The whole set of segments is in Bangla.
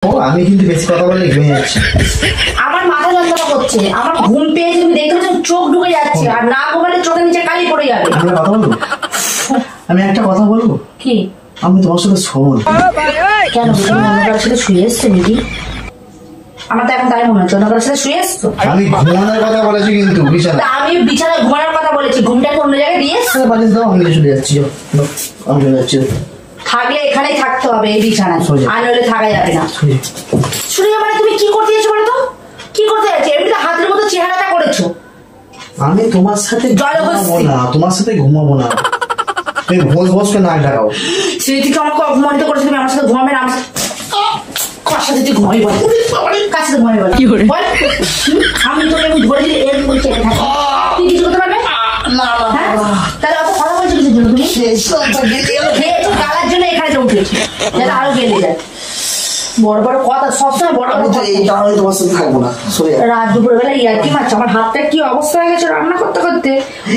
আমি কিন্তু বেশি কথা বলে ঘুমিয়ে যাচ্ছি। আমার মাথা যন্ত্রণা করছে, আমার ঘুম পেয়ে তুমি দেখতে পাচ্ছ চোখ ঢুকে যাচ্ছে, আর না ঘুমালে চোখের নিচে কালি পড়ে যাবে। আমি একটা কথা বলবো কি? আমি তোমার সাথে শোন। কেন তুমি অন্য কারোর সাথে শুয়ে এসছো নাকি? আমার তো এখন তাই মনে হচ্ছে অন্য কারোর সাথে শুয়ে এসছো। আমি ঘুমানোর কথা বলেছি কিন্তু বিছানা। আমি বিছানায় ঘুমানোর কথা বলেছি, ঘুমটাকে অন্য জায়গায় দিয়ে এসছো। বালিশ দাও, আমি চলে যাচ্ছি। আমি চলে যাচ্ছি। থাকলে এখানেই থাকতে হবে এই বিছানায়, আর নইলে থাকা যাবে না। শুনে মানে তুমি কি করতে যাচ্ছো বলো তো? কি করতে যাচ্ছো? এমনিতে হাতের মতো চেহারাটা করেছো। আমি তোমার সাথে ঘুমাবো না, তোমার সাথে ঘুমাবো না। তুমি ভোজ ভোজ করে নাক ডাকাও। সেই থেকে আমাকে অপমানিত করেছো তুমি, আমার সাথে ঘুমাবে না। কার সাথে তুই ঘুমাবি বল? কার সাথে ঘুমাবি বল? আমি তোকে আমি ধরে দিলে এর মধ্যে চেপে থাকি, তুই কিছু করতে পারবে না? তাহলে অত কথা বলছো কিছুর জন্য? তুমি খেয়েছো গালার জন্য এখানে উঠেছি, যাতে আরো গেলে যায়। বড় বড় কথা সবসময় বড় বড়। এই কারণে তোমার সাথে থাকবো না। রাত দুপুর বেলা ইয়ার্কি মারছো, আমার হাতটা কি অবস্থা হয়ে গেছে রান্না করতে করতে,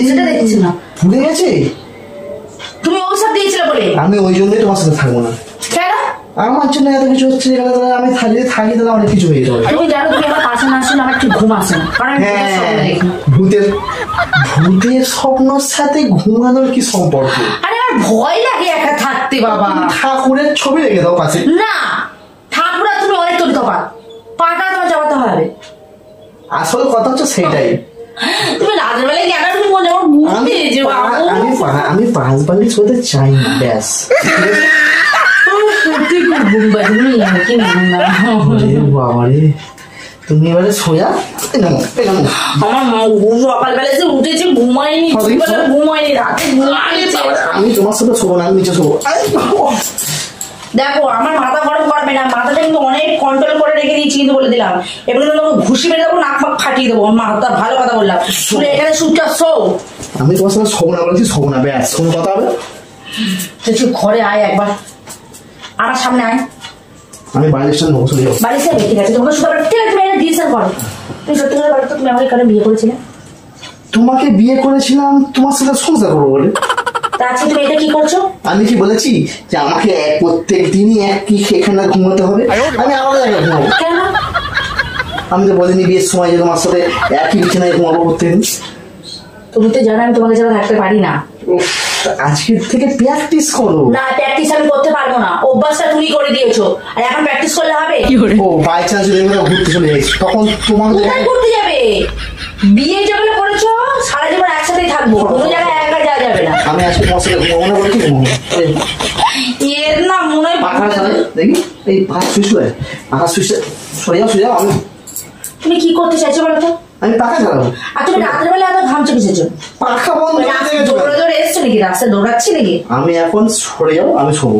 সেটা দেখছি না। ভুলে গেছে তুমি অভিশাপ দিয়েছিলে বলে আমি ওই জন্যই তোমার সাথে থাকবো না। কেন? আমার জন্য এত কিছু হচ্ছে, আমি থাকি তাহলে অনেক কিছু হয়ে যাবে। তুমি জানো তুমি আমার পাশে না আসলে আমার ঠিক ঘুম আসে না, কারণ ভূতের স্বপ্নের সাথে ঘুমানোর কি সম্পর্ক? আরে আমার ভয় লাগে একা থাকতে বাবা। ঠাকুরের ছবি রেখে দাও পাশে। না, ঠাকুর আর তুমি অনেক তৈরি তফাৎ, পাটা তোমার চাপাতে হবে। আসল কথা হচ্ছে সেইটাই। তুমি রাতের বেলায় কেন তুমি মনে আমার ঘুম পেয়েছে? আমি 5 বালিশ হতে চাই না, ব্যাস। তুমি এবারে সোয়া আমার সকালবেলা যে উঠেছে ঘুমাইনি, ঘুমাইনি রাতে আমি তোমার সাথে শোবো না, আমি নিচে শোবো। দেখো আমার মাথা গরম করবে না, মাথাটা কিন্তু অনেক কন্ট্রোল করে রেখে দিয়েছি কিন্তু বলে দিলাম। এবার কিন্তু তোমাকে ঘুষি মেরে দেবো, নাক পাক ফাটিয়ে দেবো। মাথা ভালো কথা বললাম, শুনে এখানে সুচা শো। আমি তোমার সাথে শোবো না বলেছি, শোবো না, ব্যাস। কোনো কথা হবে? তুই ঘরে আয় একবার, আমার সামনে আয়। আমি বাড়ির সামনে বসে যাবো। বাড়ির সামনে ঠিক আছে, তোমাকে শুধু ঠিক আছে, তুমি ডিসিশন করো। তুমি সত্যি করে বলো তো, তুমি আমাকে কেন বিয়ে করেছিলে? তোমাকে বিয়ে করেছিলাম তোমার সাথে সংসার করবো বলে। তা আজকে তুমি এটা কি করছো? আমি কি বলেছি যে আমাকে প্রত্যেক দিনই একই এখানে ঘুমাতে হবে? আমি আলাদা জায়গায় ঘুমাবো কেন? আমি তো বলিনি বিয়ের সময় যে তোমার সাথে একই বিছানায় ঘুমাবো প্রত্যেকদিন। তুমি তো জানো আমি তোমাকে ছাড়া থাকতে পারি না। আজকের থেকে প্র্যাকটিস করো। না, প্র্যাকটিস আমি করতে পারবো না, অভ্যাসটা তুমি করে দিয়েছো, আর এখন প্র্যাকটিস করলে হবে? ও বাই চান্স যদি ঘুরতে চলে যাই তখন তোমাকে ঘুরতে যাবে? বিয়ে যখন করেছো সারা জীবন একসাথেই থাকবো, কোনো জায়গায় একা যাওয়া যাবে না। আমি আজকে তোমার সাথে ঘুমাবো না বলেছি, ঘুমাবো। এর না মনে হয় দেখি এই পাখা শুয়ে পাখা সরে যাও। আমি তুমি কি করতে চাইছো বলো তো? আমি পাখা চালাবো। আর তুমি রাতের বেলা এত ঘামছো কিসের জন্য? পাখা বন্ধ দৌড়ে দৌড়ে এসছো নাকি? রাস্তায় দৌড়াচ্ছি নাকি? আমি এখন সরে যাও, আমি শোবো।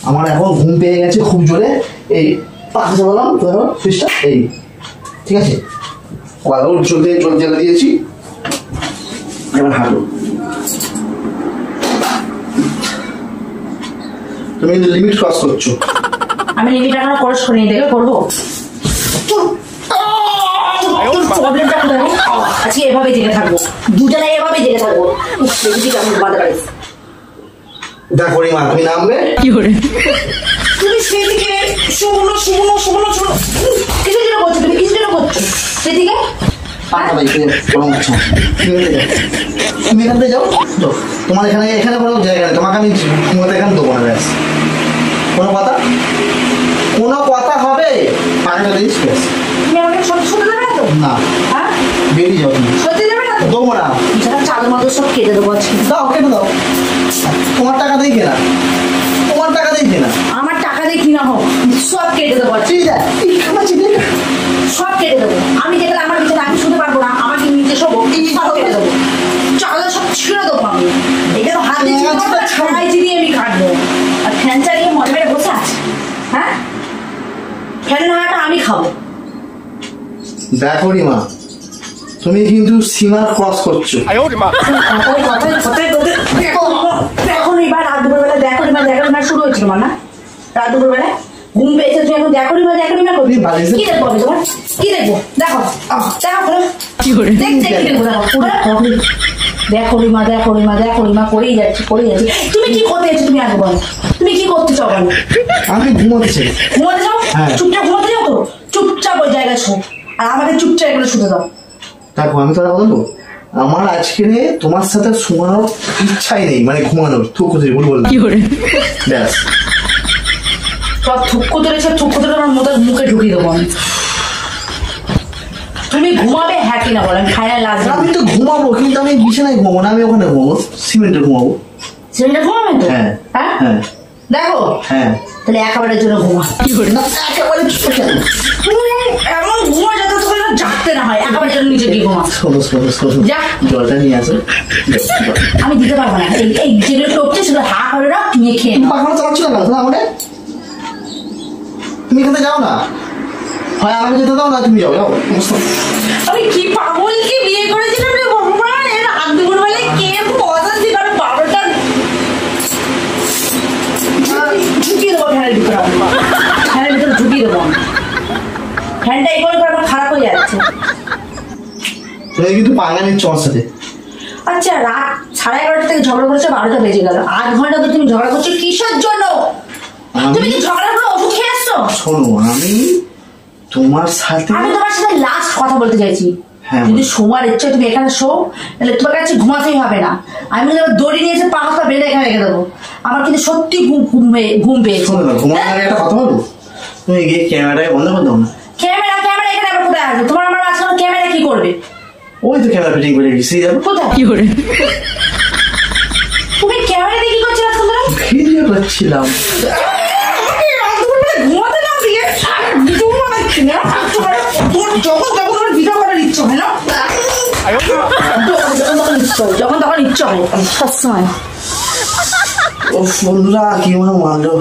আমার এখন ঘুম পেয়ে গেছে খুব জোরে। এই পাখা চালালাম, সুইচটা এই ঠিক আছে। জল জ্বালা দিয়েছি, এবার হাঁটো। তুমি কিন্তু লিমিট ক্রস করছো। আমি লিমিট এখনো ক্রস করিনি, দেখে করবো। প্রবলেমটা কোথায়? আজকে এভাবে জেগে থাকবো, দুজনে এভাবে জেগে থাকবো। দেখো রিমা, তুমি নামবে কি করে? তুমি সেদিকে শুনো কিছু যেন করছো, তুমি কিছু যেন করছো সেদিকে। তুমি এখান থেকে যাও, তোমার এখানে কোনো জায়গা নেই, তোমাকে আমি ঘুমাতে এখানে দেবো না, ব্যাস। কোনো কথা হবে? তুমি আমাকে সত্যি শুনতে দেবে না তো? না, হ্যাঁ বেরিয়ে যাও। তুমি সত্যি দেবে না তো? দেবো না। চাল মতো সব কেটে দেবো আজকে। দাও, কেটে দাও। তোমার টাকা দিয়ে কেনা, আমার টাকা দিয়ে কিনা হোক, সব কেটে দেবো আজকে। সব কেটে দেবো। আমি যেটা আমার ভিতরে আমি শুনতে পারবো না, আমাকে নিচে শোবো, সব কেটে দেবো। চালের সব ছিঁড়ে দেবো আমি। এটা তো হাতে ছাড়াইছি দিয়ে আমি কাটবো। আর ফ্যান চালিয়ে মনে মেরে বসে আছে। হ্যাঁ, ফ্যানের হাওয়াটা আমি খাবো। দেখো রিমা, তুমি কিন্তু সীমা ক্রস করছো। এখন এবার রাত দুপুর বেলা দেখো শুরু হয়েছিল না? রাত দুপুর বেলায় ঘুম পেয়েছে তুমি এখন দেখো না করবি কি দেখবো আমি তোমার কি দেখবো দেখো দেখো দেখো রিমা করেই যাচ্ছে তুমি কি করতে যাচ্ছ তুমি আগে বলো তুমি কি করতে চাও বলো আমি ঘুমোতে চাও চুপচাপ ঘুমাতে যাও তো চুপচাপ ওই জায়গায় শো আর আমাকে চুপচাপ এগুলো শুতে দাও দেখো আমি তোরা বলবো আমার আজকে তোমার সাথে ঘুমানোর ইচ্ছাই নেই মানে ঘুমানোর থুকু ভুল বললাম ব্যাস সব থুক্কু ধরে আমার মুখে ঢুকিয়ে দেবো আমি তুমি ঘুমাবে হ্যাঁ কিনা বলো আমি ফাইনাল লাগবে আমি তো ঘুমাবো কিন্তু আমি বিছানায় ঘুমাবো না আমি ওখানে ঘুমাবো সিমেন্টে ঘুমাবো ঘুমাবে তো হ্যাঁ হ্যাঁ দেখো হ্যাঁ তাহলে একেবারে জন্য ঘুমা একেবারে এমন ঘুমা যাতে তোমার জাগতে না হয় একেবারে জন্য নিচে গিয়ে ঘুমা যা জলটা নিয়ে আসো আমি দিতে পারবো না এই যেগুলো টপছে সেগুলো হা করে রাখ নিয়ে খেয়ে পাখানো চালাচ্ছ না আমাদের তুমি এখানে যাও না হয় আমাকে যেতে দাও না তুমি যাও আমি কি পাগলকে বিয়ে করেছিলাম রে ভগবান এর হাত দুপুর বেলায় কে পছন্দ করে বারোটা ঢুকিয়ে দেবো ফ্যানের ভিতরে ঢুকিয়ে দেবো ফ্যানটা এই করে আমার খারাপ হয়ে যাচ্ছে তুমি কিন্তু পাঙ্গা নিচ্ছ আমার সাথে আচ্ছা রাত 11:30 থেকে ঝগড়া করেছো 12টা বেজে গেল 8 ঘন্টা তো তুমি ঝগড়া করছো কিসের জন্য তুমি কি ঝগড়া করে ওষুধ খেয়ে আসছো শোনো আমি তোমার সাথে লাস্ট কথা বলতে চাইছি যদি শোয়ার ইচ্ছে তুমি এখানে শো তাহলে তোমার কাছে ঘুমাতেই হবে না আমি দড়ি নিয়েছে পা হাত বেঁধে এখানে রেখে দেবো আমার কিন্তু সত্যি ঘুম পেয়েছে ঘুমানোর একটা কথা বলবো তুমি গিয়ে ক্যামেরাটাকে বন্ধ করে দাও না ক্যামেরা এখানে আবার কোথায় আসবে তোমার আমার মাঝখানে ক্যামেরা কি করবে ওই তো ক্যামেরা ফিটিং করে রেখেছি কোথায় কি করে তুমি ক্যামেরা দিয়ে কি করছো আজকাল ভিডিও করছিলাম ঘুমাতে না দিয়ে যখন তখন ভিডিও করার ইচ্ছে হয় না যখন তখন ইচ্ছে হয় সবসময় ও বন্ধুরা কি মনে মানলো